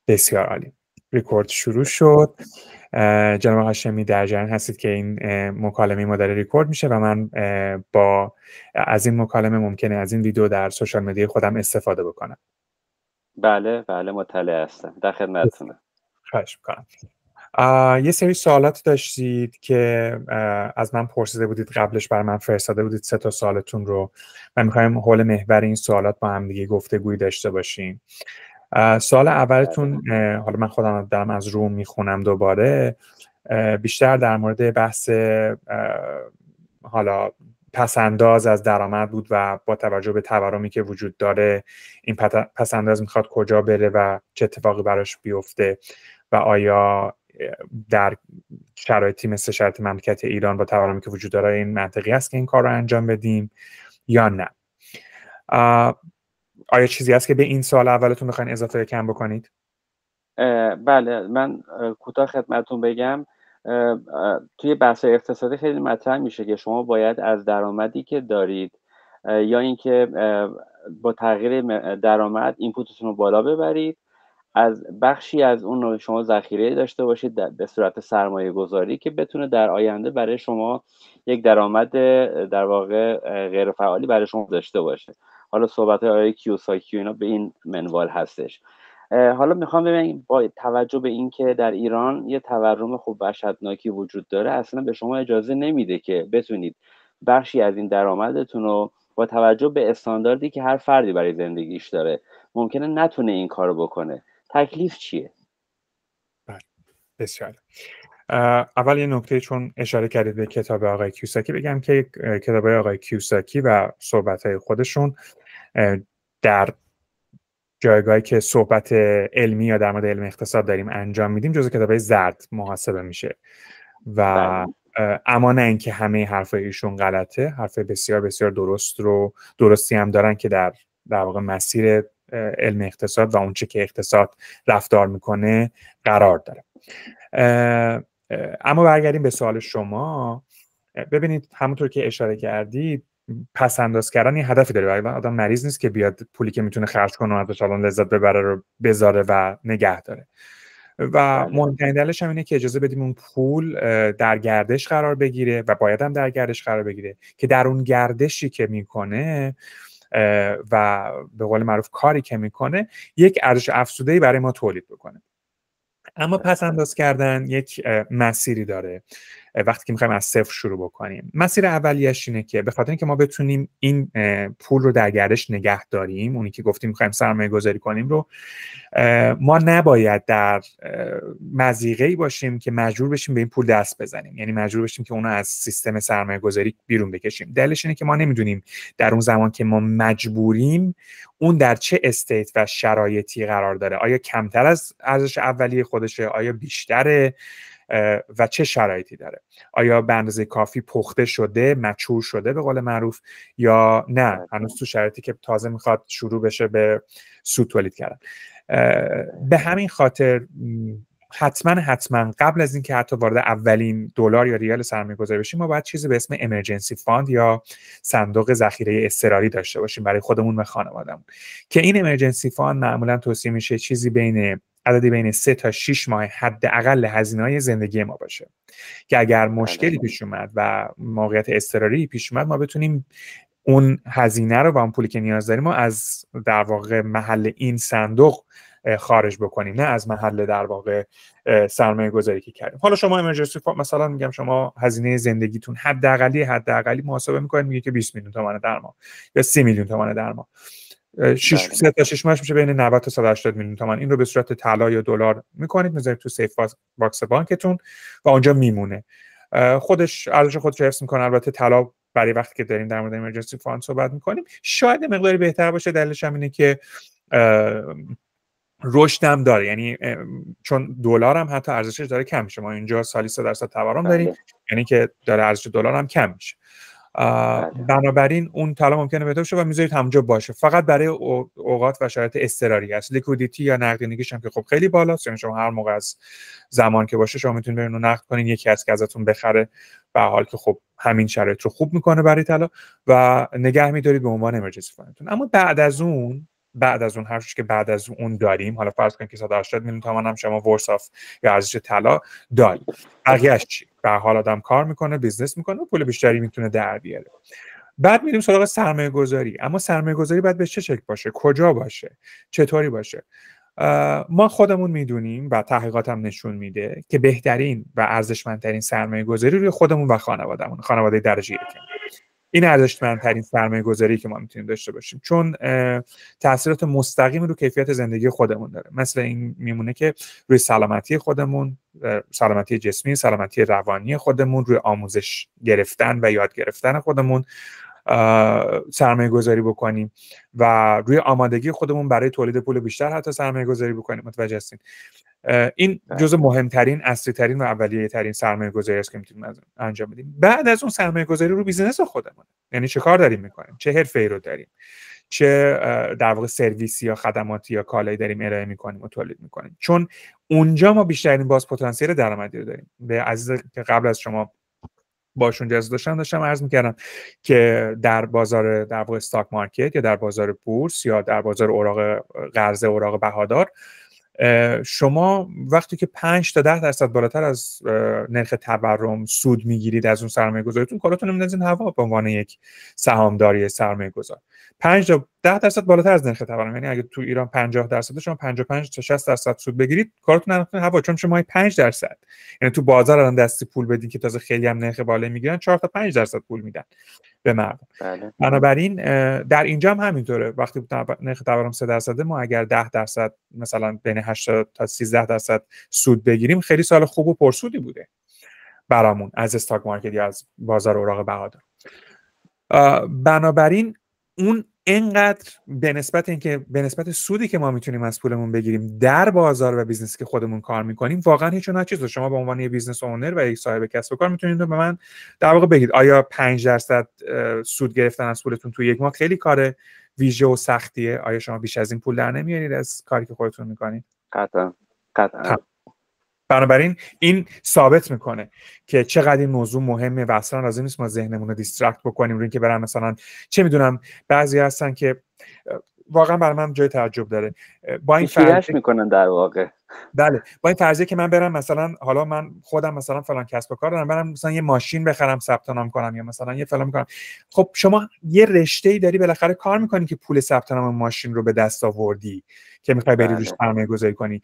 بسیار عالی. ریکورد شروع شد. جناب هاشمی در جریان هستید که این مکالمه ما داره ریکورد میشه و من از این مکالمه ممکنه از این ویدیو در سوشال مدیا خودم استفاده بکنم. بله مطلع هستم، در خدمتتونم. خواهش میکنم. یه سری سوالات داشتید که از من پرسیده بودید، قبلش برای من فرستاده بودید 3 تا سوالتون رو و میخوایم حول محور این سوالات با هم دیگه گفتگویی داشته باشیم. سوال اولتون، حالا من خودم دارم از روم میخونم دوباره، بیشتر در مورد بحث حالا پسنداز از درآمد بود و با توجه به تورمی که وجود داره این پسنداز میخواد کجا بره و چه اتفاقی براش بیفته و آیا در شرایطی مثل شرایط مملکت ایران با تورمی که وجود داره این منطقی است که این کار رو انجام بدیم یا نه. آیا چیزی هست که به این سوال اولتون بخواین اضافه کم بکنید؟ بله، من کوتاه خدمتتون بگم. توی بحث اقتصادی خیلی مطرح میشه که شما باید از درآمدی که دارید یا اینکه با تغییر درآمد اینپوتتون رو بالا ببرید، از بخشی از اون رو شما ذخیره داشته باشید به صورت سرمایه گذاری که بتونه در آینده برای شما یک درآمد در واقع غیر فعالی برای شما داشته باشه. حالا صحبت آقای کیوساکی اینا به این منوال هستش. حالا میخوام ببینم با توجه به این که در ایران یه تورم خوب وحشتناکی وجود داره، اصلا به شما اجازه نمیده که بتونید بخشی از این درآمدتون رو با توجه به استانداردی که هر فردی برای زندگیش داره ممکنه نتونه این کارو بکنه. تکلیف چیه؟ بله، بسیار. اول یه نکته، چون اشاره کردید به کتاب آقای کیوساکی، بگم که کتاب آقای کیوساکی و صحبت‌های خودشون در جایگاهی که صحبت علمی یا در مورد علم اقتصاد داریم انجام میدیم جزو کتاب‌های زرد محاسبه میشه و اما نه اینکه همه حرفای ایشون غلطه، حرفای بسیار بسیار درستی هم دارن که در واقع مسیر علم اقتصاد و اونچه که اقتصاد رفتار میکنه قرار داره. اما برگردیم به سوال شما. ببینید، همونطور که اشاره کردید، پسنداز کردن یه هدفی داره. آدم مریض نیست که بیاد پولی که میتونه خرج کنه و ازش الان لذت ببره رو بذاره و نگه داره. و مهمترین دلیلش هم اینه که اجازه بدیم اون پول در گردش قرار بگیره و باید هم در گردش قرار بگیره که در اون گردشی که میکنه و به قول معروف کاری که میکنه یک ارزش افزوده‌ای برای ما تولید بکنه. اما پسنداز کردن یک مسیری داره. وقتی که میخوایم از صفر شروع بکنیم، مسیر اولیش اینه که به خاطر اینکه ما بتونیم این پول رو در گردش نگه داریم، اونی که گفتیم میخوایم سرمایه گذاری کنیم رو، ما نباید در مضیقه‌ای باشیم که مجبور بشیم به این پول دست بزنیم، یعنی مجبور بشیم که اونو از سیستم سرمایه گذاری بیرون بکشیم. دلیلش اینه که ما نمیدونیم در اون زمان که ما مجبوریم اون در چه استیت و شرایطی قرار داره. آیا کمتر از ارزش اولیه خودشه؟ آیا بیشتره؟ و چه شرایطی داره؟ آیا به اندازه کافی پخته شده، مچور شده به قول معروف، یا نه هنوز تو شرایطی که تازه میخواد شروع بشه به سود تولید کردن؟ به همین خاطر حتما قبل از اینکه حتی وارد اولین دلار یا ریال سرمایه گذاری بشیم، ما باید چیزی به اسم امرجنسی فاند یا صندوق ذخیره اضطراری داشته باشیم برای خودمون و خانوادهمون، که این امرجنسی فاند معمولا توصیه میشه چیزی عددی بین 3 تا 6 ماه حداقل هزینه‌های زندگی ما باشه، که اگر مشکلی پیش اومد و موقعیت اضطراری پیش اومد، ما بتونیم اون هزینه رو و اون پولی که نیاز داریم ما از در واقع محل این صندوق خارج بکنیم، نه از محل در واقع سرمایه گذاری که کردیم. حالا شما امرجنسی فاند، مثلا میگم شما هزینه زندگیتون حداقلی محاسبه میکنید، میگه که 20 میلیون تومان در ماه یا 30 میلیون تومان در ماه، 3 تا 6 ماهش میشه بین 90 تا 180 میلیون تومان. این رو به صورت طلا یا دلار میکنید، میذارید تو سیف باکس بانکتون و اونجا میمونه، خودش ارزش خودش رو حفظ میکنه. البته طلا برای وقتی که داریم در مورد امرجنسی فاند صحبت میکنیم شاید مقداری بهتر باشه. دلیلش هم اینه که رشد هم داره، یعنی چون دلار هم حتی ارزشش داره کم میشه. ما اینجا سالی 3% تورم داریم، یعنی که داره ارزش دلار هم کم میشه. بنابراین اون طلا ممکنه بهتر شه و میذارید همونجا باشه، فقط برای اوقات و شرایط اضطراری است. لیکویدیتی یا نقدینگیش هم که خب خیلی بالاست، یعنی شما هر موقع از زمان که باشه شما میتونید برین نقد کنین، یکی از که ازتون بخره، به حال که خب همین شرایط رو خوب میکنه برای طلا و نگه میدارید به عنوان امرجنسی فاندتون. اما بعد از اون بعد از اون هر چیزی که بعد از اون داریم، حالا فرض کنید که 180 میلیون تومان هم شما ورث یا ارزش طلا دارید، بقیه‌اش چی؟ به هر حال آدم کار میکنه، بیزنس میکنه، پول بیشتری میتونه در بیاره. بعد میریم سراغ سرمایه گذاری. اما سرمایه گذاری باید به چه شکل باشه، کجا باشه، چطوری باشه؟ ما خودمون میدونیم و تحقیقات هم نشون میده که بهترین و ارزشمندترین سرمایه گذاری روی خودمون و خانوادهمون، خانواده درجه یکم. این ارزشمندترین سرمایه گذاری که ما میتونیم داشته باشیم، چون تاثیرات مستقیم رو کیفیت زندگی خودمون داره. مثل این میمونه که روی سلامتی خودمون، سلامتی جسمی، سلامتی روانی خودمون، روی آموزش گرفتن و یاد گرفتن خودمون سرمایه گذاری بکنیم و روی آمادگی خودمون برای تولید پول بیشتر حتی سرمایه گذاری بکنیم. متوجه هستین؟ این جزء مهمترین، اصلی ترین و اولیه ترین سرمایه گذاری است که میتونیم انجام بدیم. بعد از اون سرمایه گذاری رو بیزینس خودمون، یعنی چه کار داریم میکنیم، چه حرفه‌ای رو داریم، چه در واقع سرویسی یا خدماتی یا کالایی داریم ارائه میکنیم و تولید میکنیم، چون اونجا ما بیشترین باز پتانسیل درآمدی رو داریم. به عزیز که قبل از شما باشون جلسه داشتم عرض میکردم که در بازار در واقع استاک مارکت یا در بازار بورس یا در بازار اوراق قرضه، اوراق بهادار، شما وقتی که 5 تا 10% بالاتر از نرخ تورم سود میگیرید از اون سرمایه گذاریتون، کاراتون میندازین هوا به عنوان یک سهامداری سرمایه گذار. 5 تا 10% بالاتر از نرخ تورم، یعنی اگه تو ایران 50% شما 55 تا 60% سود بگیرید، کاراتون انداختین هوا، چون شما 5%، یعنی تو بازار الان دستی پول بدین که تازه خیلی هم نرخ بالایی میگیرن، 4 تا 5% پول میدن به مردم. بنابراین در اینجا هم همینطوره. وقتی نرخ تورم 3%، ما اگر 10% مثلا بین 8 تا 13% سود بگیریم، خیلی سال خوب و پرسودی بوده برامون از استاک مارکت یا از بازار اوراق بهادار. بنابراین اون اینقدر به نسبت سودی که ما میتونیم از پولمون بگیریم در بازار و بیزنسی که خودمون کار میکنیم، واقعا هیچ اون چیزه. شما به عنوان یک بیزنس اونر و یک صاحب کسب و کار میتونید به من در واقع بگید آیا 5% سود گرفتن از پولتون تو یک ماه خیلی کار ویژه و سختیه؟ آیا شما بیش از این پول در نمیارید از کاری که خودتون میکنید؟ قطعا. بنابراین این ثابت میکنه که چقدر این موضوع مهمه و اصلا لازم نیست ما ذهنمون رو دیسترکت بکنیم روی اینکه برام مثلا چه میدونم بعضی هستن که واقعا برای من جای تعجب داره با این فرضیه میکنن در واقع. بله، با این فرضیه که من برم مثلا، حالا من خودم مثلا فلان کسب و کار دارم، برم مثلا یه ماشین بخرم ثبت نام کنم یا مثلا یه فلان میکنم. خب شما یه رشته‌ای داری بالاخره کار میکنی که پول ثبت نام ماشین رو به دست آوردی که میخوای بری روش سرمایه گذاری کنی.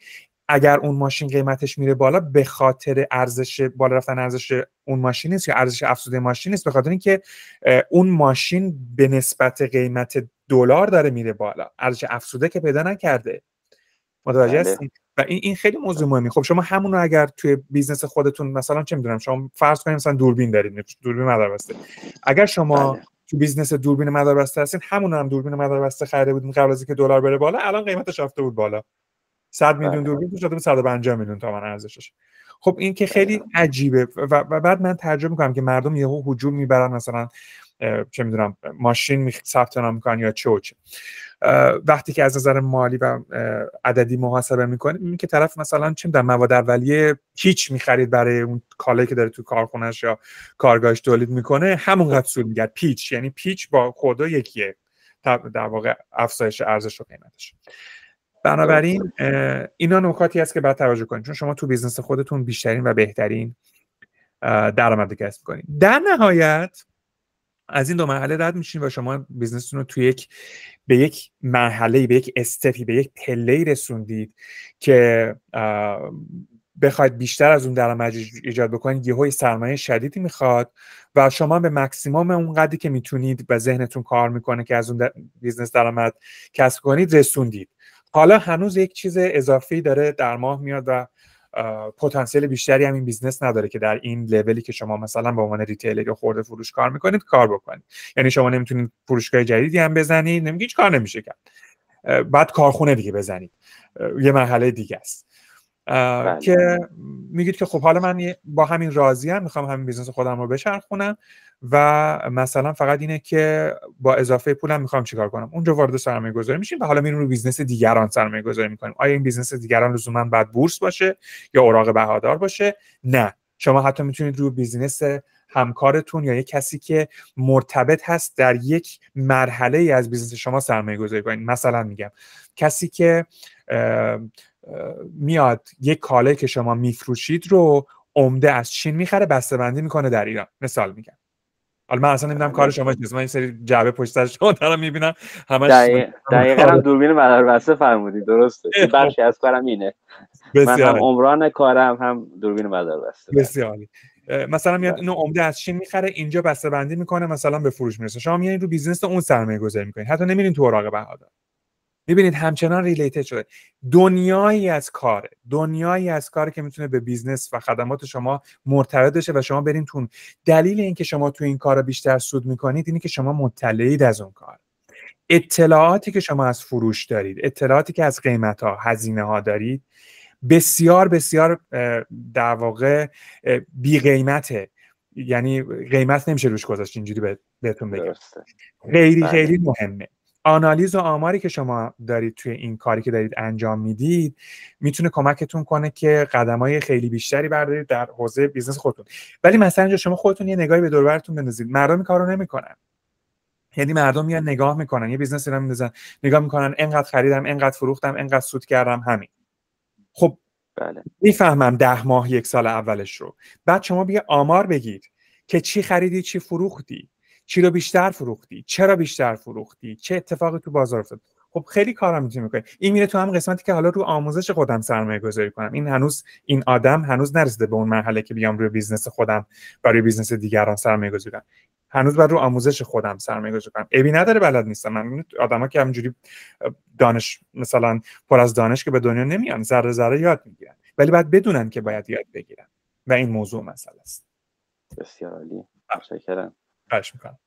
اگر اون ماشین قیمتش میره بالا، به خاطر ارزش بالا رفتن ارزش اون ماشین نیست یا ارزش افزوده ماشین نیست، به خاطر اینکه اون ماشین به نسبت قیمت دلار داره میره بالا، ارزش افزوده که پیدا نکرده. متوجه هستید؟ و این خیلی موضوع مهمی. خب شما همون رو اگر توی بیزنس خودتون مثلا چه میدونم، شما فرض کنید مثلا دوربین دارید، دوربین مداربسته، اگر شما تو بیزنس دوربین مداربسته هستین، همون هم دوربین مداربسته خریده بودین قبل از اینکه دلار بره بالا، الان قیمتش رفته بود بالا، 100 میلیون دوربین شده بود 150 میلیون تومان ارزشش. خب این که خیلی عجیبه. و بعد من تعجب میکنم که مردم یهو هجوم میبرن مثلا چه میدونم ماشین ثبت نام میکنن یا چه. وقتی که از نظر مالی و عددی محاسبه میکنیم، این که طرف مثلا چه میدونم مواد اولیه پیچ میخرید برای اون کالایی که داره تو کارخونه‌اش یا کارگاهش تولید میکنه، همونقدر سود میگیره. پیچ یعنی پیچ با خدا یکیه در واقع افزایش ارزش و قیمتش. بنابراین اینا نکاتی است که باید توجه کنید، چون شما تو بیزنس خودتون بیشترین و بهترین درآمد کسب می‌کنید. در نهایت از این دو مرحله رد میشین و شما بیزنستون رو به یک مرحله، به یک استپی، به یک پله‌ای رسوندید که بخواید بیشتر از اون درآمد ایجاد بکنید، یهو سرمایه شدیدی میخواد و شما به ماکسیمم اون قدری که میتونید و ذهنتون کار میکنه که از اون بیزنس درآمد کسب کنید رسوندید. حالا هنوز یک چیز اضافی داره در ماه میاد و پتانسیل بیشتری هم این بیزنس نداره که در این لولی که شما مثلا به عنوان ریتیلر یا خرده فروش کار میکنید کار بکنید. یعنی شما نمیتونید فروشگاه جدیدی هم بزنید، نمیگید هیچ کار نمیشه کرد، بعد کارخونه دیگه بزنید، یه مرحله دیگه است که میگید که خب حالا من با همین راضیم، میخوام همین بیزنس خودم رو بچرخونم و مثلا فقط اینه که با اضافه پولم میخوام چیکار کنم. اونجا وارد سرمایه گذاری میشیم و حالا میریم رو بیزنس دیگران سرمایه گذاری میکنیم. آیا این بیزنس دیگران لزوما باید بورس باشه یا اوراق بهادار باشه؟ نه، شما حتی میتونید رو بیزنس همکارتون یا یک کسی که مرتبط هست در یک مرحله ای از بیزنس شما سرمایه گذاری کنید. مثلا میگم کسی که میاد یک کالایی که شما میفروشید رو عمده از چین میخره بسته‌بندی میکنه در ایران، مثال میگم. حالا من اصلا نمیدونم کار شما چیه، من این سری جعبه پشت سر شما دارم میبینم همش دقیقاً هم دوربین مداربسته فرمودی، درسته. این بخشی از کارم اینه. من هم عمران کارم هم دوربین مداربسته. بسیار عالی. مثلا میاد اینو عمده از چین میخره، اینجا بسته‌بندی میکنه، مثلا به فروش میرسه. شما میایین رو بیزنس اون سرمایه گذاری میکنید، حتی نمیرین تو اوراق بهادار. میبینید همچنان ریلیتد شده. دنیایی از کاره که میتونه به بیزنس و خدمات شما مرتبط بشه و شما برین تو. دلیل اینکه شما تو این کار بیشتر سود میکنید اینه که شما مطلعید از اون کار. اطلاعاتی که شما از فروش دارید، اطلاعاتی که از قیمت‌ها، هزینه‌ها دارید، بسیار بسیار در واقع بی قیمته. یعنی قیمت نمیشه روش گذاشت، اینجوری بهتون بگم. خیلی مهمه. آنالیز و آماری که شما دارید توی این کاری که دارید انجام میدید میتونه کمکتون کنه که قدم‌های خیلی بیشتری بردارید در حوزه بیزنس خودتون. ولی مثلا اینجا شما خودتون یه نگاهی به دور و برتون بندازید، مردم این کارو نمی‌کنن. یعنی مردم میان نگاه میکنن، یه بیزنسی رو میندازن نگاه میکنن، اینقدر خریدم، اینقدر فروختم، اینقدر سود کردم، همین. خب بله، میفهمم 10 ماه 1 سال اولش رو. بعد شما بیا آمار بگید که چی خریدی، چی فروختی، چی رو بیشتر فروختی، چرا بیشتر فروختی، چه اتفاقی تو بازار افتاد. خب خیلی کارا میتونی بکنی. این میره تو هم قسمتی که حالا رو آموزش خودم سرمایه گذاری کنم. این آدم هنوز نرسیده به اون مرحله که بیام روی بیزنس خودم برای بیزنس دیگران سرمایه گذاری کنم. هنوز باید رو آموزش خودم سرمایه گذاری کنم. ابی نداره بلد نیستم. من آدما که همینجوری دانش مثلا پر از دانش که به دنیا نمیان، ذره ذره یاد میگیرن، ولی باید بدونن که باید یاد بگیرن و این موضوع مسئله است. بسیار عالی، متشکرم. خواهش میکنم.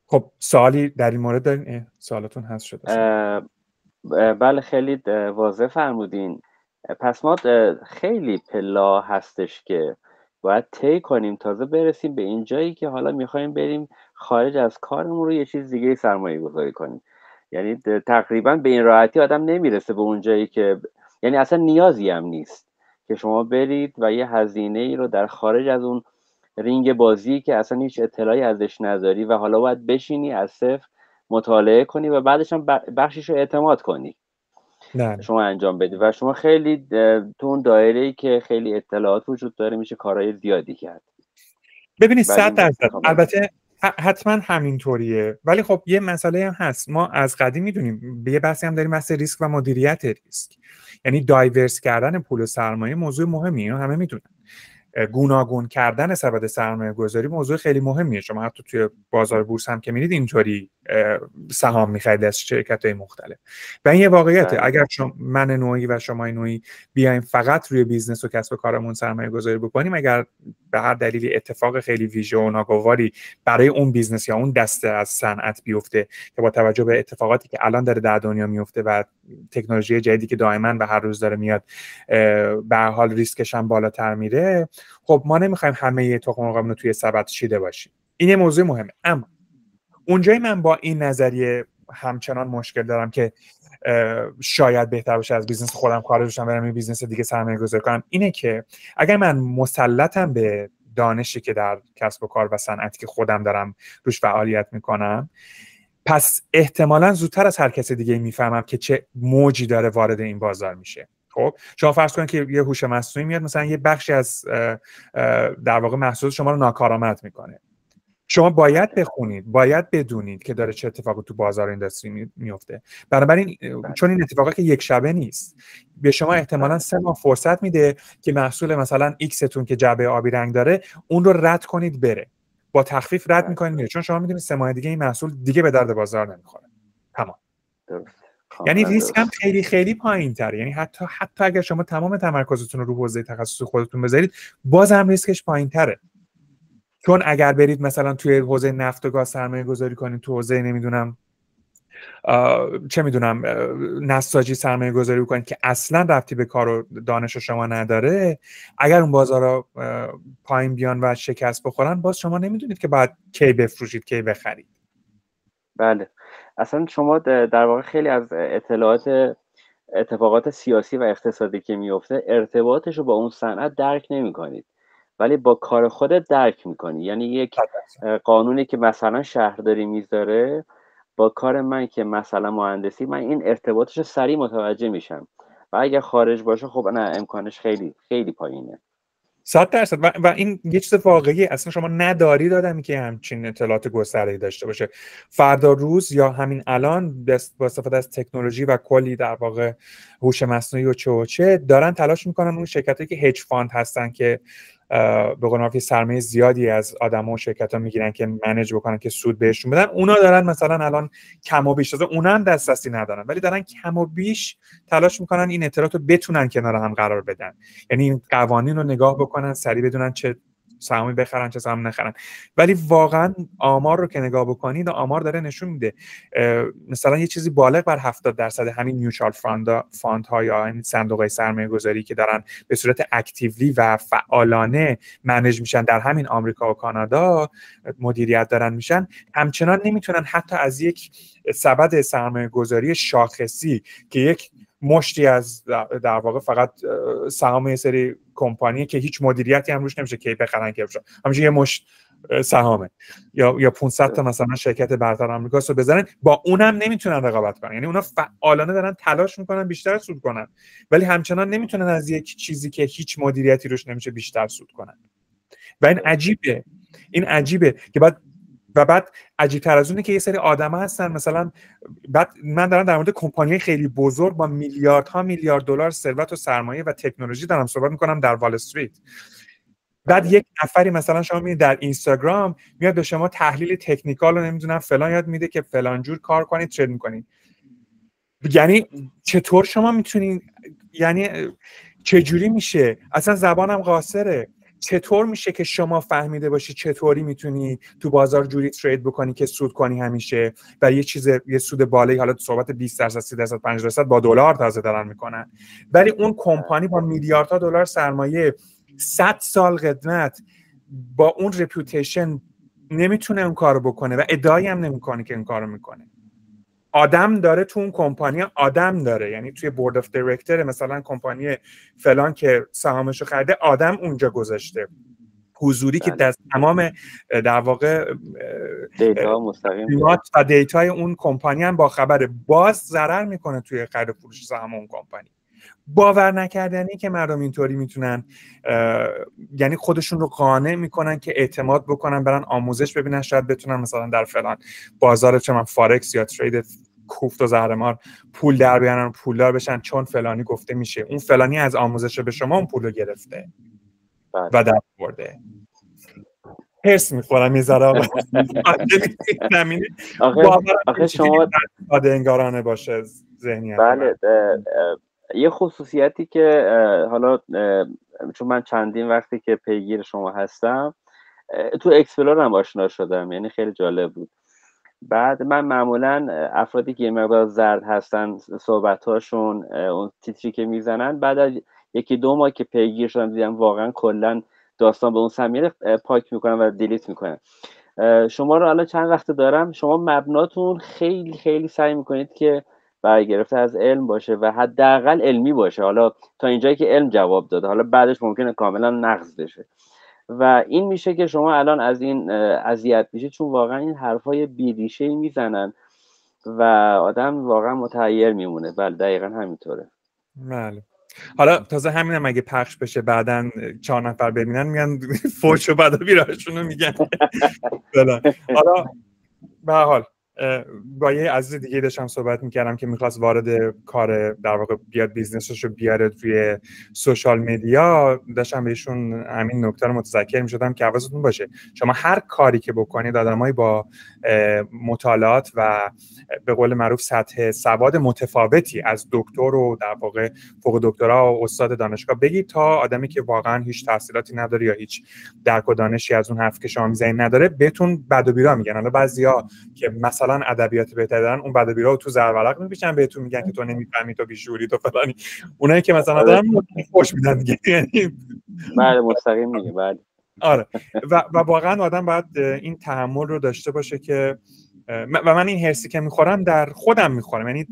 خب سوالی در این مورد دارین؟ سوالاتون هست شده؟ بله، خیلی واضح فرمودین. پس ما خیلی پلا هستش که باید طی کنیم تازه برسیم به این جایی که حالا میخوایم بریم خارج از کارمون رو یه چیز دیگه سرمایه گذاری کنیم. یعنی تقریبا به این راحتی آدم نمیرسه به اون جایی که، یعنی اصلا نیازی هم نیست که شما برید و یه هزینه ای رو در خارج از اون رینگ بازی که اصلا هیچ اطلاعی ازش نداری و حالا باید بشینی از صفر مطالعه کنی و بعدش هم بخشش رو اعتماد کنی. نه. شما انجام بدی و شما خیلی تو اون دایره‌ای که خیلی اطلاعات وجود داره میشه کارهای زیادی کرد. ببینید 100%، البته حتما همینطوریه، ولی خب یه مسئله هم هست. ما از قدیم میدونیم به یه بحثی هم داریم، بحث ریسک و مدیریت ریسک. یعنی دایورس کردن پول و سرمایه موضوع مهمیه، همه میدونن. گوناگون کردن سبد سرمایه گذاری موضوع خیلی مهمیه. شما حتی توی بازار بورس هم که میرید اینطوری سهام میخرید از شرکت‌های مختلف و این یه واقعیته. اگر من نوعی و شما نوعی بیایم فقط روی بیزنس و کسب و کارمون سرمایه گذاری بکنیم، اگر به هر دلیلی اتفاق خیلی ویژه و ناگواری برای اون بیزنس یا اون دسته از صنعت بیفته که با توجه به اتفاقاتی که الان داره در دنیا میفته و تکنولوژی جدیدی که دائما و هر روز داره میاد، به هر حال ریسکش هم بالاتر میره. خب ما نمیخوایم همه تخم مرغمون رو توی سبد چیده باشیم. این یه موضوع مهمه. اما اونجایی من با این نظریه همچنان مشکل دارم که شاید بهتر باشه از بیزنس خودم خارج بشم برم یه بیزنس دیگه سرمایه گذاری کنم، اینه که اگر من مسلطم به دانشی که در کسب و کار و صنعتی که خودم دارم روش فعالیت میکنم، پس احتمالاً زودتر از هر کس دیگه میفهمم که چه موجی داره وارد این بازار میشه. خب شما فرض کنید که یه هوش مصنوعی میاد مثلا یه بخشی از در واقع محصول شما رو ناکارآمد میکنه. شما باید بخونید، باید بدونید که داره چه اتفاقی تو بازار اینداستری میفته. بنابراین چون این اتفاقا که یک شبه نیست، به شما احتمالاً 3 ماه فرصت میده که محصول مثلا ایکستون که جعبه آبی رنگ داره اون رو رد کنید بره. با تخفیف رد میکنید میره، چون شما میدونید 3 ماه دیگه این محصول دیگه به درد بازار نمیخوره. تمام. یعنی ریسک هم خیلی خیلی پایین‌تره. یعنی حتی اگر شما تمام تمرکزتون رو حوزه تخصص خودتون بذارید، بازم ریسکش پایین‌تره. چون اگر برید مثلا توی حوزه نفت و گاز سرمایه گذاری کنید، تو حوزه نمیدونم چه میدونم نساجی سرمایه گذاری کنید که اصلا ربطی به کار و دانش شما نداره، اگر اون بازارها پایین بیان و شکست بخورن، باز شما نمیدونید که باید کی بفروشید کی بخرید. بله، اصلا شما در واقع خیلی از اتفاقات سیاسی و اقتصادی که میفته ارتباطش رو با اون صنعت درک نمی‌کنید ولی با کار خودت درک میکنی. یعنی یک قانونی که مثلا شهرداری میذاره با کار من که مثلا مهندسی، من این ارتباطش سریع متوجه میشم و اگر خارج باشه خب نه، امکانش خیلی خیلی پایینه. 100% و این یه چیز واقعیه. اصلا شما نداری دادمی که همچین اطلاعات گسترده‌ای داشته باشه. فردا روز یا همین الان با استفاده از تکنولوژی و کلی در واقع هوش مصنوعی و چه دارن تلاش میکنن اون شرکتایی که هج فاند هستن که به قول معروف سرمایه زیادی از آدما و شرکت‌ها میگیرن که منیج بکنن که سود بهشون بدن، اونا دارن مثلا الان کم و بیش، اونا هم دسترسی ندارن ولی دارن کم و بیش تلاش میکنن این اطلاعات رو بتونن کنار هم قرار بدن. یعنی این قوانین رو نگاه بکنن، سریع بدونن چه سهامی بخرن چه سهامی نخرن. ولی واقعا آمار رو که نگاه بکنید، آمار داره نشون میده مثلا یه چیزی بالغ بر 70% همین میوچوال فاند ها یا این صندوق سرمایه گذاری که دارن به صورت اکتیولی و فعالانه منیج میشن در همین آمریکا و کانادا مدیریت دارن میشن، همچنان نمیتونن حتی از یک سبد سرمایه گذاری شاخصی که یک مشتی از در واقع فقط سهام یه سری کمپانی که هیچ مدیریتی هم روش نمیشه که بخرن که بشه، همیشه یه مشت سهامه یا 500 تا مثلا شرکت برتر آمریکاست رو بزنن، با اونم نمیتونن رقابت کنن. یعنی اونا فعالانه دارن تلاش میکنن بیشتر سود کنن ولی همچنان نمیتونن از یک چیزی که هیچ مدیریتی روش نمیشه بیشتر سود کنن. و این عجیبه که بعد عجیب‌تر از اونه که یه سری آدم‌ها هستن مثلا، بعد من دارم در مورد کمپانی‌های خیلی بزرگ با میلیارد دلار ثروت و سرمایه و تکنولوژی دارم صحبت می‌کنم در وال استریت. بعد یک نفری مثلا شما می‌بینید در اینستاگرام میاد به شما تحلیل تکنیکال و نمیدونم فلان یاد میده که فلان جور کار کنید، ترید می‌کنید. یعنی چطور شما میتونید، یعنی چه جوری میشه؟ اصلا زبانم قاصره. چطور میشه که شما فهمیده باشی چطوری میتونی تو بازار جوری ترید بکنی که سود کنی همیشه و یه سود بالایی، حالا صحبت 20%، 30%، 50% با دلار تازه دارن میکنن، ولی اون کمپانی با میلیاردها دلار سرمایه 100 سال خدمت با اون رپیوتیشن نمیتونه اون کارو بکنه و ادعایی هم نمیکنه که این کارو میکنه. آدم داره تو اون کمپانی، آدم داره، یعنی توی بورد اف دایرکتور مثلا کمپانی فلان که سهامشو خریده آدم اونجا گذاشته حضوری که دست تمام در واقع دیتا مستقیم و دیتای اون کمپانی هم با خبره، باز ضرر میکنه توی خرید و فروش سهام اون کمپانی. باور نکردنی که مردم اینطوری میتونن یعنی خودشون رو قانع میکنن که اعتماد بکنن، برن آموزش ببینن، شاید بتونن مثلا در فلان بازار چه من فارکس یا ترید کوفت و زهرمار پول در بیارن و پولدار بشن چون فلانی گفته میشه، اون فلانی از آموزش به شما اون پول رو گرفته و در برده. هرس میخورم میذارم آخه شما انگارانه باشه ذهنیت. بله یه خصوصیتی که حالا چون من چندین وقتی که پیگیر شما هستم تو اکسپلور هم آشنا شدم، یعنی خیلی جالب بود. بعد من معمولا افرادی که یه مقدار زرد هستن صحبتاشون، اون تیتری که میزنن، بعد از 1-2 ماه که پیگیر شدم دیدم واقعا کلا داستان به اون سمیه پاک میکنن و دیلیت میکنن. شما رو الان چند وقت دارم، شما مبناتون خیلی خیلی سعی میکنید که برگرفته از علم باشه و حداقل علمی باشه، حالا تا اینجایی که علم جواب داده، حالا بعدش ممکنه کاملا نقض بشه و این میشه که شما الان از این اذیت میشه چون واقعا این حرفای بیریشه‌ای میزنن و آدم واقعا متحیر میمونه. بله دقیقا همینطوره. بله. حالا تازه همینم اگه پخش بشه بعدن 4 نفر ببینن میگن فوش و بعدا بیراهشون رو میگن. حالا به هر حال با یه عزیز دیگه داشتم صحبت میکردم که میخواست وارد کار در واقع بیاد بیزنسش رو بیاره توی سوشال مدیا، داشتم بهشون همین نکته رو متذکر میشدم که حواستون باشه شما هر کاری که بکنید آدمایی با مطالعات و به قول معروف سطح سواد متفاوتی از دکتر و در واقع فوق دکترا و استاد دانشگاه بگید تا آدمی که واقعا هیچ تحصیلاتی نداره یا هیچ درک و دانشی از اون حرف که شما میزنید نداره بهتون بد و بیرا میگن. حالا بعضیا که مثلا ادبیات بهتر دارن اون بد و بیرا رو تو زرورق میپیچن بهتون میگن که تو نمیفهمی، تو بیشوری، تو فلانی. اونایی که مثلا دارن خوش میدن دیگه، یعنی بله مستقیم میگه. بله آره و واقعا آدم باید این تحمل رو داشته باشه که و من این هرسی که میخورم در خودم میخورم، یعنی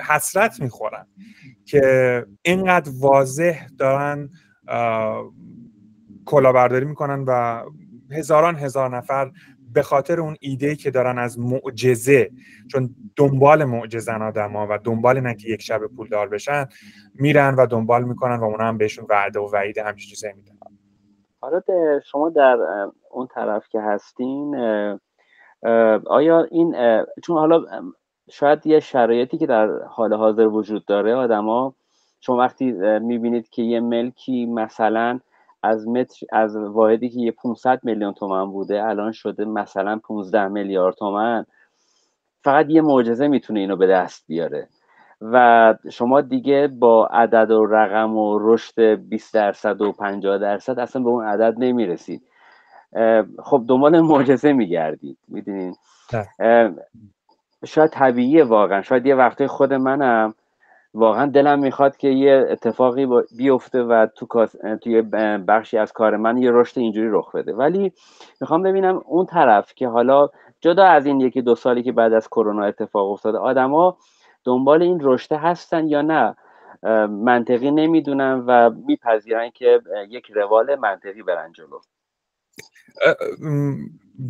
حسرت میخورم که اینقدر واضح دارن کلاهبرداری میکنن و هزار نفر به خاطر اون ایده‌ای که دارن از معجزه، چون دنبال معجزه‌ن آدم‌ها و دنبال اینن که یک شب پولدار بشن، میرن و دنبال میکنن و اونا هم بهشون وعده و وعید همچین چیزایی میدن. حالا شما در اون طرف که هستین، آیا این چون حالا شاید یه شرایطی که در حال حاضر وجود داره، آدما شما وقتی میبینید که یه ملکی مثلا از واحدی که یه 500 میلیون تومان بوده الان شده مثلا 15 میلیارد تومان، فقط یه معجزه میتونه اینو به دست بیاره و شما دیگه با عدد و رقم و رشد 20% و 50% اصلا به اون عدد نمیرسید. خب دنبال معجزه میگردید، میدونین. شاید طبیعیه واقعا، شاید یه وقته خود منم واقعا دلم میخواد که یه اتفاقی بیفته و توی بخشی از کار من یه رشد اینجوری رخ بده، ولی میخوام ببینم اون طرف که حالا جدا از این 1-2 سالی که بعد از کرونا اتفاق افتاده، آدما دنبال این رشد هستن یا نه منطقی نمیدونن و میپذیرن که یک روال منطقی برن جلو.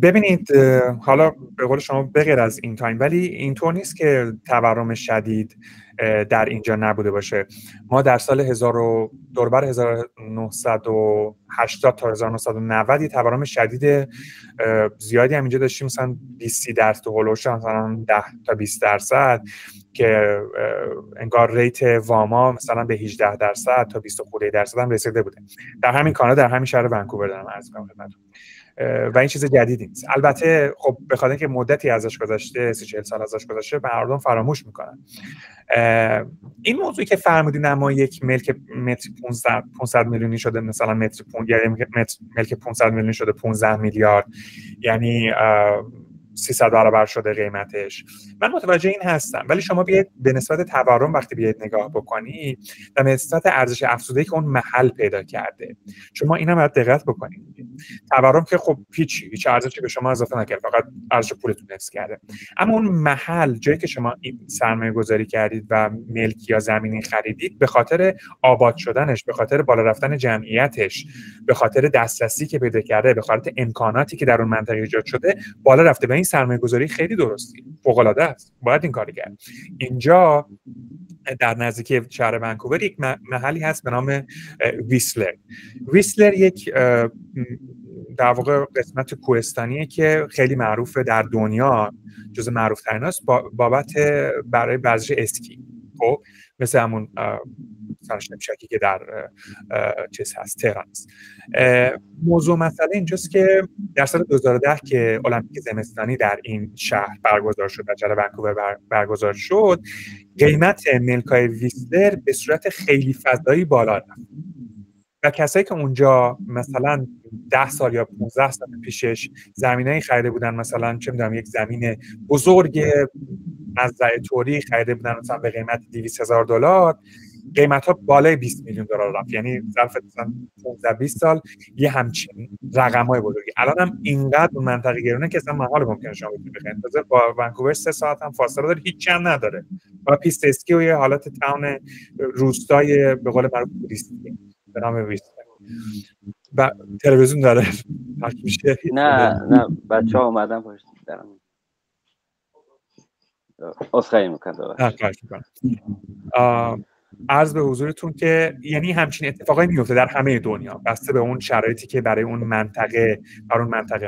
ببینید، حالا به قول شما بغیر از این تایم، ولی اینطور نیست که تورم شدید در اینجا نبوده باشه. ما در سال دوربر 1980 تا 1990 یه تورم شدید زیادی هم اینجا داشتیم، مثلا 20% تو هولوش، مثلا 10 تا 20%، که انگار ریت واما مثلا به 18% تا 20% هم رسیده بوده. در همین کانادا، در همین شهر ونکوور دارم عرض می‌کنم خدمتتون. و این چیز جدیدی نیست. البته خب به خاطر اینکه مدتی ازش گذشته، 30-40 سال ازش گذشته، مردم فراموش میکنن. این موضوعی که فرمودین، اما یک ملک متر 500 میلیونی شده مثلا ملک 500 میلیونی شده 15 میلیارد، یعنی 300 برابر شده قیمتش. من متوجه این هستم، ولی شما بیاید به نسبت تورم وقتی بیاید نگاه بکنی، به نسبت ارزش افزوده‌ای که اون محل پیدا کرده، شما اینا باید دقت بکنید. تورم که خب هیچ ارزشی به شما اضافه نکرد، فقط ارزش پولتون حفظ کرده. اما اون محل، جایی که شما سرمایه گذاری کردید و ملک یا زمینی خریدید، به خاطر آباد شدنش، به خاطر بالا رفتن جمعیتش، به خاطر دسترسی که پیدا کرده، به خاطر امکاناتی که در اون منطقه ایجاد شده، بالا رفته. و این سرمایه گذاری خیلی درستی، فوق العاده است، باید این کارو کرد. اینجا در نزدیکی شهر ونکوور یک محلی هست به نام ویسلر. یک در واقع قسمت کوهستانیه که خیلی معروفه در دنیا، جز معروف ترین است بابت برای ورزش اسکی. خب مثل همون سرشنبشکی که در چیز هست، تهران است. موضوع مسئله اینجاست که در سال 2010 که المپیک زمستانی در این شهر برگزار شد، در شهر ونکوور برگزار شد، قیمت ملکای ویسلر به صورت خیلی فضایی بالا رفت و کسایی که اونجا مثلا 10 سال یا 15 سال پیشش زمینایی خریده بودن، مثلا چه میدونم یک زمین بزرگ مزرعه توری خریده بودن مثلا به قیمت $200,000، قیمت‌ها بالای $20 میلیون رفت. یعنی ظرف مثلا 15-20 سال یه همچین رقم‌های بزرگی. الان هم اینقدر اون منطقه گرونه که اصلا محال ممکنه شما بخرید. تازه با ونکوور 3 ساعت هم فاصله داره، هیچ هم نداره. و پیست اسکی و یه حالت تاون روستای به قول معروف توریستی به نام ویسلر. و تلویزیون داره پخش میشه. نه بچه‌ها اومدن پشت درم. اسخای میکنم. عرض به حضورتون که یعنی همچین اتفاقایی میفته در همه دنیا، بسته به اون شرایطی که برای اون منطقه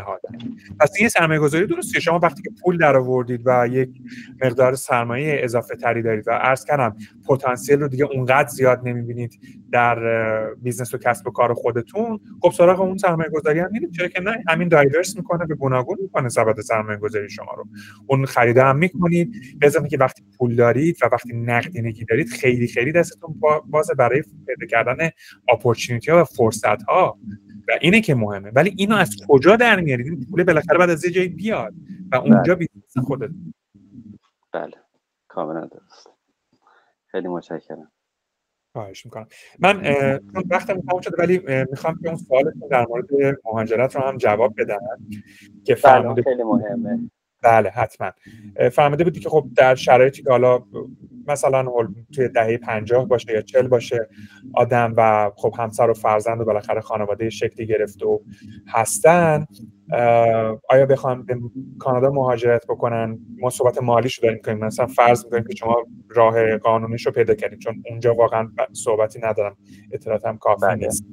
حاکمه. پس این سرمایه‌گذاری درسته. شما وقتی که پول درآوردید و یک مقدار سرمایه اضافه تری دارید و عرض کردم پتانسیل رو دیگه اونقدر زیاد نمی‌بینید در بیزنس و کسب و کار خودتون، خب سراغ اون سرمایه‌گذاری هم میرید. چرا که نه، همین دایورس میکنه، به گوناگون میکنه سبد سرمایه‌گذاری شما رو. اون خرید هم میکنید، به اضافه که وقتی پول دارید و وقتی نقدینگی دارید، خیلی خیلی دستتون بازه برای پیدا کردن اپورتونیتی ها و فرصت ها و اینه که مهمه. ولی اینو از کجا در میارید؟ این پول بالاخره بعد از یه جایی بیاد و اونجا بیزنس خودت. بله کاملا درست. خیلی متشکرم. خواهش میکنم. من چون وقتم تموم شده، ولی میخوام که اون سوالتون در مورد مهاجرت رو هم جواب بدم که بله خیلی مهمه. بله حتما. فهمیده بودی که خب در شرایطی که حالا مثلا توی دهه 50 باشه یا 40 باشه آدم و خب همسر و فرزند و بالاخره خانواده شکلی گرفته و هستن، آیا بخوام به کانادا مهاجرت بکنن، ما صحبت مالیشو داریم کنیم، مثلا فرض می‌کنیم که شما راه قانونیشو پیدا کردید، چون اونجا واقعا صحبتی ندارم، اطلاعاتم کافی نیست.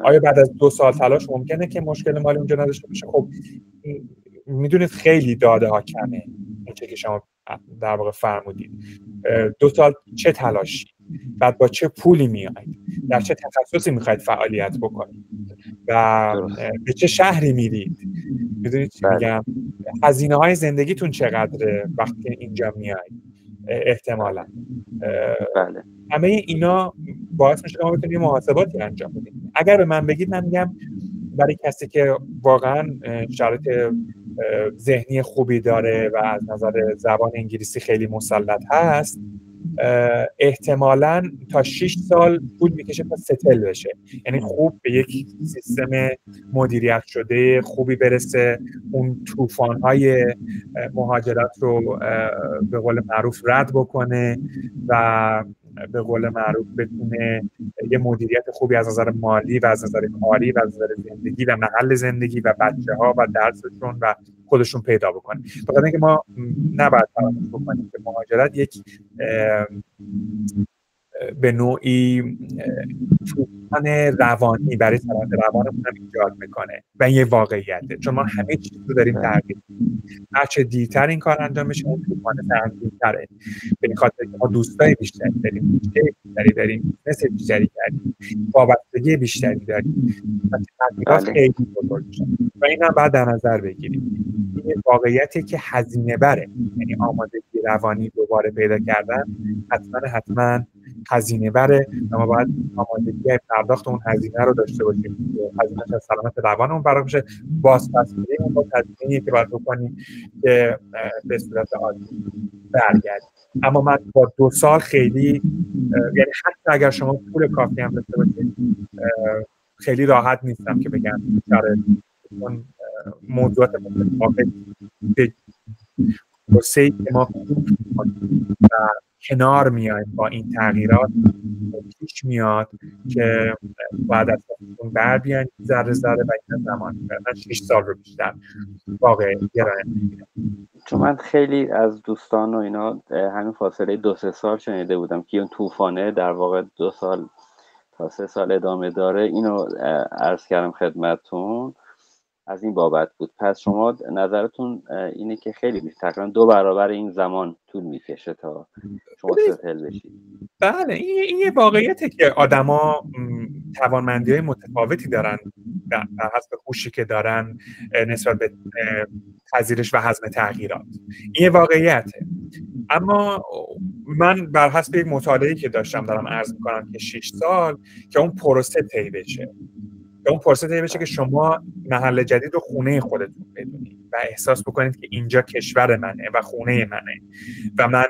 آیا بعد از 2 سال تلاش ممکنه که مشکل مالی اونجا نداشته باشه؟ خب میدونید خیلی داده ها کمه، این چه که شما در واقع فرمودید. 2 سال چه تلاشی، بعد با چه پولی میاید، در چه تخصصی میخواید فعالیت بکنید و به چه شهری میرید، میدونید چی میگم؟ هزینه های زندگیتون چقدره وقتی اینجا میاید احتمالاً. بله. همه اینا باعث میشه که ما بتونیم محاسباتی انجام بدیم. اگر به من بگید، من میگم برای کسی که واقعا شرایط ذهنی خوبی داره و از نظر زبان انگلیسی خیلی مسلط هست، احتمالاً تا 6 سال طول میکشه تا ستل بشه، یعنی خوب به یک سیستم مدیریت شده خوبی برسه، اون طوفان‌های مهاجرت رو به قول معروف رد بکنه و به قول معروف بتونه یه مدیریت خوبی از نظر مالی و از نظر کاری و از نظر زندگی و محل زندگی و بچه‌ها و درسشون و خودشون پیدا بکنه. بخاطر اینکه ما نباید فراموش بکنیم که مهاجرت یک به نوعی طوفان روانی برای سلامت روانمون هم ایجاد میکنه و این یه واقعیته، چون ما همه چیز رو داریم تغییر میدیم. هر چه دیرتر این کار انجام بشه اون طوفان سنگین‌تره، به این خاطر که ما دوستای بیشتری داریم، بیشتری داریم، مثل بیشتری داریم، وابستگی بیشتری داریم و تغییرات خیلی بزرگ میشه و این هم باید در نظر بگیریم. این واقعیتی که هزینه بره، یعنی آمادگی روانی دوباره پیدا کردن حتما هزینه بره و ما باید آمادگی پرداخت اون هزینه رو داشته باشیم. هزینه از سلامت روانمون برای بشه، بازپسگیری اون با هزینه‌ای که باید بکنیم که به صورت عادی برگرد. اما من با 2 سال خیلی، یعنی حتی اگر شما پول کافی هم داشته باشید خیلی راحت نیستم که بگم چون موضوعات متفاوت به پروسه‌ای که ما و کنار میایم با این تغییرات پیش میاد که بعد از اون بر بیان ذره ذره و این زمان من 6 سال رو بیشتر واقعا گرایش میگیرم. چون من خیلی از دوستان و اینا همین فاصله 2-3 سال شنیده بودم که اون طوفانه در واقع 2 سال تا 3 سال ادامه داره. اینو عرض کردم خدمتتون، از این بابت بود. پس شما نظرتون اینه که خیلی تقریبا 2 برابر این زمان طول میکشه تا شما ستل بشید؟ بله، این یه واقعیته که آدما توانمندی‌های متفاوتی دارن در حسب هوشی که دارن نسبت به پذیرش و هضم تغییرات. این یه واقعیته. اما من بر حسب یک مطالعه‌ای که داشتم دارم عرض می‌کنم که 6 سال که اون پروسه طی بشه. اون پروسه طی بشه که شما محل جدید رو خونه خودتون بدونید و احساس بکنید که اینجا کشور منه و خونه منه و من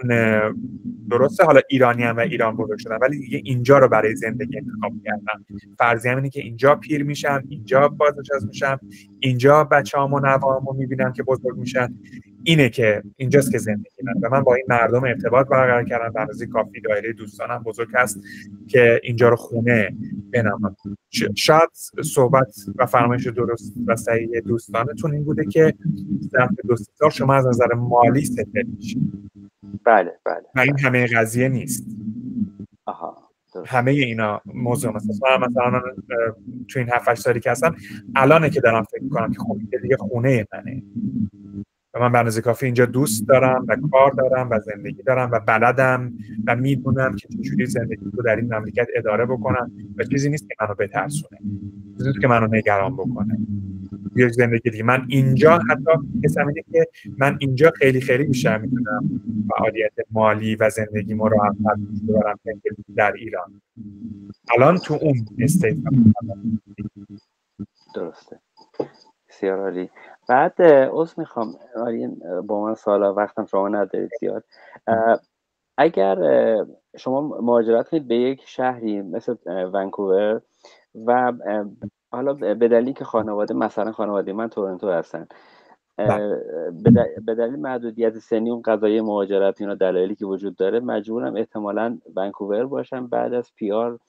درسته حالا ایرانیم و ایران بزرگ شدم ولی دیگه اینجا رو برای زندگی انتخاب کردم. فرضیه‌م اینه که اینجا پیر میشم، اینجا بازنشسته میشم، اینجا بچه‌هامو نوامو میبینم که بزرگ میشن. اینه که اینجاست که زندگی من و من با این مردم ارتباط برقرار کردم. به اندازه کافی دایره دوستانم بزرگ هست که اینجا رو خونه بنامم. شاید صحبت و فرمایش درست و صحیح دوستانتون این بوده که ظرف 2 سال شما از نظر مالی ستل میشید. بله. و این همه قضیه نیست. همه اینا موضوع مثلا تو این 7-8 سالی که هستم الانه که دارم فکر می‌کنم که خب دیگه خونه منه و من به اندازه کافی اینجا دوست دارم و کار دارم و زندگی دارم و بلدم و میدونم که چجوری زندگی رو در این مملکت اداره بکنم و چیزی نیست که منو بترسونه، چیزی نیست که منو نگران بکنه. یه زندگی دیگه من اینجا حتی حسم اینه که من اینجا خیلی خیلی بیشتر میتونم فعالیت مالی و زندگیمو راحت‌تر ببرم که در ایران. الان تو اون استیت درسته. بسیار عالی. بعد عذر میخوام با من سوالا وقتم شما ندارید زیاد. اگر شما مهاجرت کنید به یک شهری مثل ونکوور و حالا به دلیلی که خانواده مثلا خانواده من تورنتو هستن به دلیل محدودیت سنی اون قضایه مهاجرت اینا دلایلی که وجود داره مجبورم احتمالاً ونکوور باشم، بعد از PR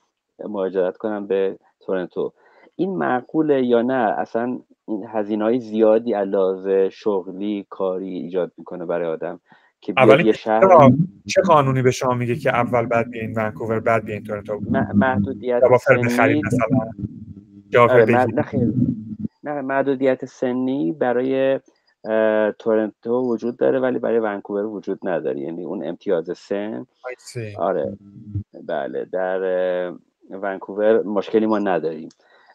مهاجرت کنم به تورنتو. این معقوله یا نه؟ اصلا این هزینه‌های زیادی علاوه شغلی کاری ایجاد میکنه برای آدم که بیاد یه شهر. چه قانونی به شما میگه که اول بعد بیاین ونکوور بعد بیاین تورنتو؟ محدودیت سنی مثلا نه محدودیت سنی برای تورنتو وجود داره ولی برای ونکوور وجود نداره، یعنی اون امتیاز سن. آره بله، در ونکوور مشکلی ما نداریم.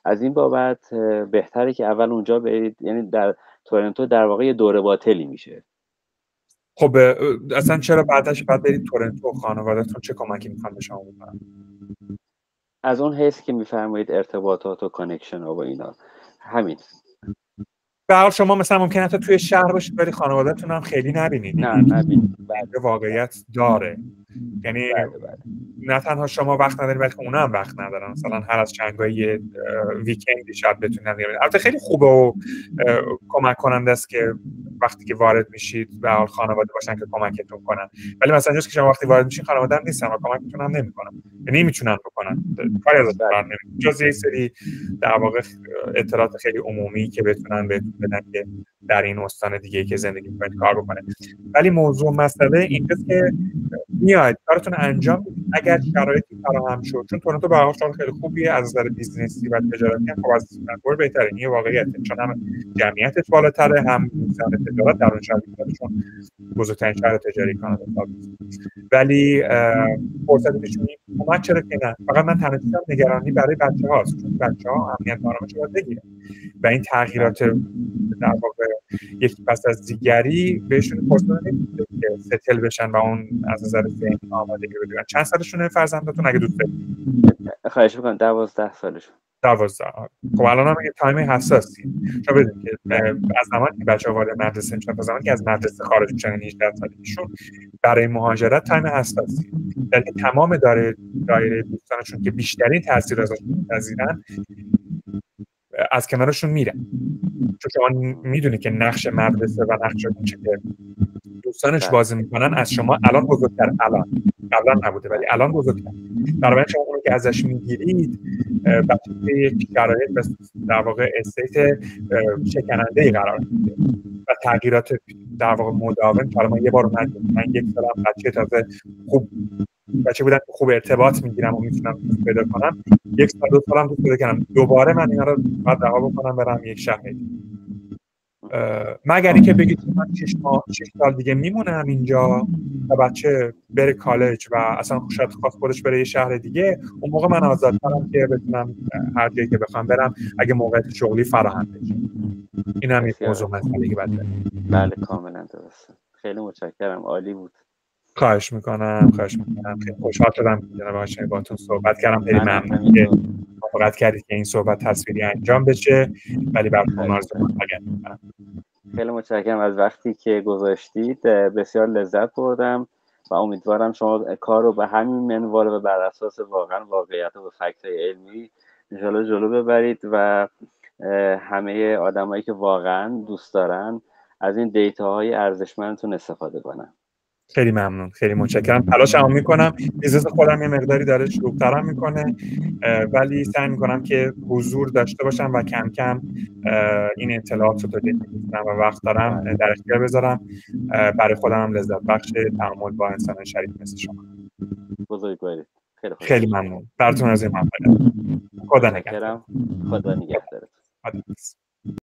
از این بابت بهتره که اول اونجا برید، یعنی در تورنتو در واقع یه دوره باطلی میشه. خب اصلا چرا بعدش بعد برید تورنتو؟ خانواده‌تون چه کمکی میخوان به شما بکنن؟ از اون حیث که میفرمایید ارتباطات و کانکشن و اینا، همین. به حال شما مثلا ممکنه حتی توی شهر باشید ولی خانواده‌تون هم خیلی نبینید. نه نبینید. بله واقعیت داره. یعنی نه تنها شما وقت ندارید بلکه اونا هم وقت ندارن. مثلا هر از چندگاهی ویکندی شاید بتونن بیان. البته خیلی خوبه و کمک کننده است که وقتی که وارد میشید به حال خانواده باشن که کمکتون کنن، ولی مثلا اینجاست که شما وقتی وارد میشین خانواده هم نیستن و کمکتون هم نمیکنن، یعنی نمیتونن بکنن، کاری ازش برنمیاد جز یه سری در واقع اطلاعات خیلی عمومی که بتونن بهتون بدن که در این استان دیگه‌ای که زندگی می‌کنید کار بکنه. ولی موضوع مسئله اینجاست که میاد کارتون انجام بدید اگر شرایطی فراهم شد، چون تورنتو به هر حال خیلی خوبیه از نظر بیزنسی و تجارتی هم خب از ونکوور بهتره، این واقعیته، چون هم جمعیتش بالاتره هم میزان تجارت در اون شهر بیشتره چون بزرگترین شهر تجاری کانادا است. ولی فرصتی که شما اومد چرا که نه؟ فقط من تنها چیزم نگرانی برای بچه‌هاست، چون بچه‌ها امنیت نامه‌اش رو بگیرن و این تغییرات در واقع یکی پس از دیگری بهشون فرصت نمیده که ستل بشن و اون از نظر ذهنی آمادگی رو بگیرن. چند سالشونه فرزندتون اگه دوست دارید؟ خواهش می‌کنم 12 سالشون. 12. خب الان هم یه تایم حساسی. شما بدونید که از زمانی که بچه‌ها وارد مدرسه میشن تا زمانی که از مدرسه خارج میشن 18 سالگیشون برای مهاجرت تایم حساسی. در تمام دایره دوستانشون که بیشترین تاثیر ازشون می‌پذیرن از کنارشون میرن، چون شما میدونی که نقش مدرسه و نقش کوچه که دوستانش بازی میکنن از شما الان بزرگتر، الان قبلا نبوده ولی الان بزرگتر. برای شما اونو که ازش میگیرید بچه یک شرایط در واقع استیت شکننده‌ای قرار میده و تغییرات در واقع مداوم. حالا من یه بار من یک سالم بچه تازه خوب بچه بودن که خوب ارتباط میگیرم و میتونم دوست پیدا کنم، یک سال دو سالم دوست پیدا کنم، دوباره من اینا رو باید رها بکنم برم یک شهر دیگه، مگر اینکه بگید من 6 سال دیگه میمونم اینجا و بچه بره کالج و اصلا شاید خواست خودش بره یه شهر دیگه، اون موقع من آزادترم که بتونم هر جایی که بخوام برم اگه موقعیت شغلی فراهم بشه. این هم یک موضوع مسئله که باید بله کاملا درسته. خیلی متشکرم، عالی بود. خواهش میکنم. خیلی خوشحال شدم جناب آقای باهاتون صحبت کردم. خیلی ممنون که موافقت کردید که این صحبت تصویری انجام بشه، ولی براتون آرزو می‌کنم. خیلی متشکرم از وقتی که گذاشتید، بسیار لذت بردم و امیدوارم شما کار رو به همین منوال و بر اساس واقعا واقعیت و فکت‌های علمی انشالله جلو ببرید و همه آدمایی که واقعا دوست دارن از این دیتاهای ارزشمندتون استفاده کنن. خیلی ممنون، خیلی متشکرم. تلاشمو میکنم، بیزنس خودم یه مقداری داره شلوغ‌ترم میکنه ولی سعی میکنم که حضور داشته باشم و کم کم این اطلاعات رو تا جایی که میتونم و وقت دارم در اختیار بذارم. برای خودم هم لذت بخش تعامل با انسان شریف مثل شما. بزرگوارید. خیلی ممنون. براتون از این موفقیت. خدا نگهدار. خدا نگهدارت.